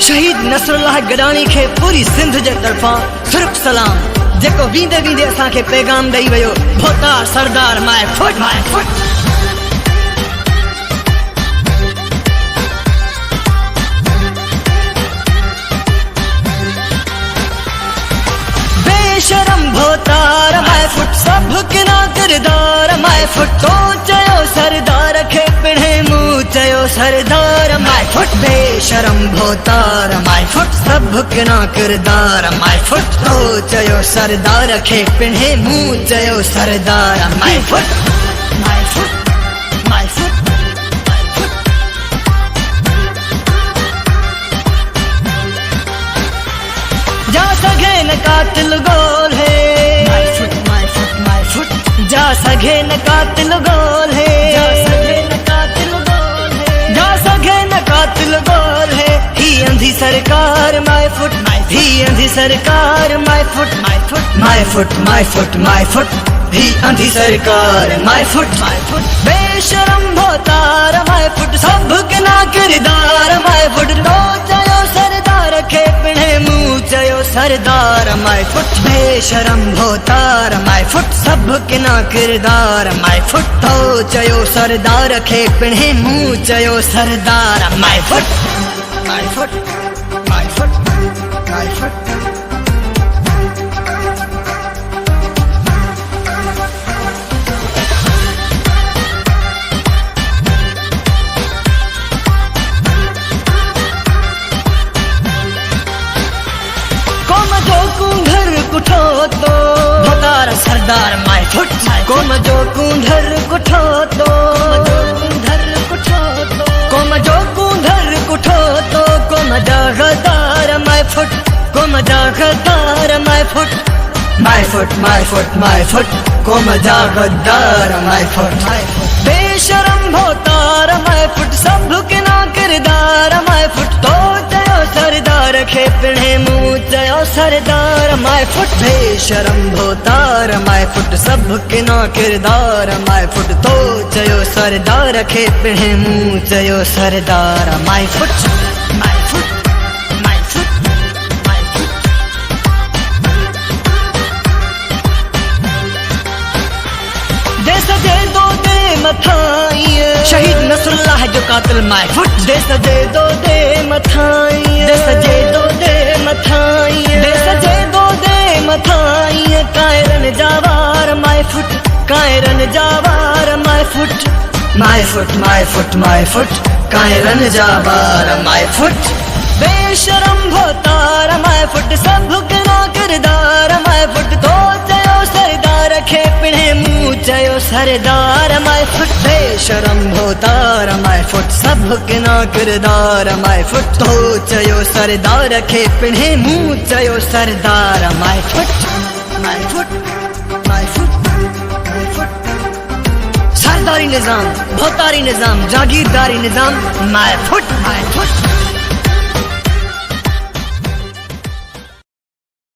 शहीद नसरुल्लाह गडानी खे पूरी सिंध जे तरफां सुर्ख सलाम, जेको वींदे वींदे असां खे पैगाम ॾेई वियो, भोतार सरदार माए फुट माए फुट। बेशरम भोतार माए फुट, सब किना किरदार माए फुट, तो चयो सरदार खे पिणे मुंह चयो सरदार माए फुट। बेशरम भोतार माए फुट, सब किना किरदार माए फुट, तो चयो सरदार खे पिणे मुंह चयो सरदार माए फुट माए फुट माए फुट माए फुट। जा सघे न कातिल गोल है माए फुट माए फुट माए फुट, जा सघे न कातिल गोल है, जा सघे न कातिल गोल है, जा सघे न कातिल गोल है। ही अंधी सरकार माए फुट, ही अंधी सरकार माए फुट माए फुट माए फुट माए फुट माए फुट, ही अंधी सरकार माए फुट माए फुट। बेशरम भोतार माए फुट, सब किना किरदार माए फुट, तो चयो सरदार खे पिणे मुंह चयो सरदार माए फुट। बेशरम भोतार माए फुट, सब किना किरदार माए फुट, तो चयो सरदार खे पिणे मुंह चयो सरदार माए फुट माए फुट माए फुट माए फुट। कुठो तो भोतार सरदार माए फुट, कोम जो कुंधर कुठो तो कुंधर कुठो तो, कोम जो कुंधर कुठो तो, कोम जा गद्दार माए फुट, कोम जा गद्दार माए फुट माए फुट माए फुट माए फुट, कोम जा गद्दार माए फुट माए फुट। बेशरम भोतार माए फुट, सब किना किरदार माए फुट, तो चयो सरदार खे पिणे मुंह चयो सरदार माए फुट। बेशरम भोतार माए फुट, सब किना किरदार माए फुट, तो चयो सरदार खे पिणे मुंह चयो सरदार माए फुट माए फुट माए फुट माए फुट। देश जे दो दे मथाई शहीद नसरुल्लाह जो कातिल माए फुट, देश जे दो दे मथाई, देश जे दो दे मथाई, देश जे दो दे मथाई, कायरन जावार माए फुट, कायरन जावार माए फुट माए फुट माए फुट माए फुट, कायरन जावार माए फुट। बेशरम भोतार माए फुट, सब किना किरदार माए फुट, तो चयो सरदार खे पिणे मुंह चयो सरदार माए फुट। बेशरम भोतार माए फुट, सब किना किरदार माए फुट, तो चयो सरदार खे पिणे मुंह चयो सरदार माए फुट माए फुट माए फुट माए फुट। सरदारी निजाम, भोतारी निजाम, जागीरदारी निजाम माए फुट माए फुट।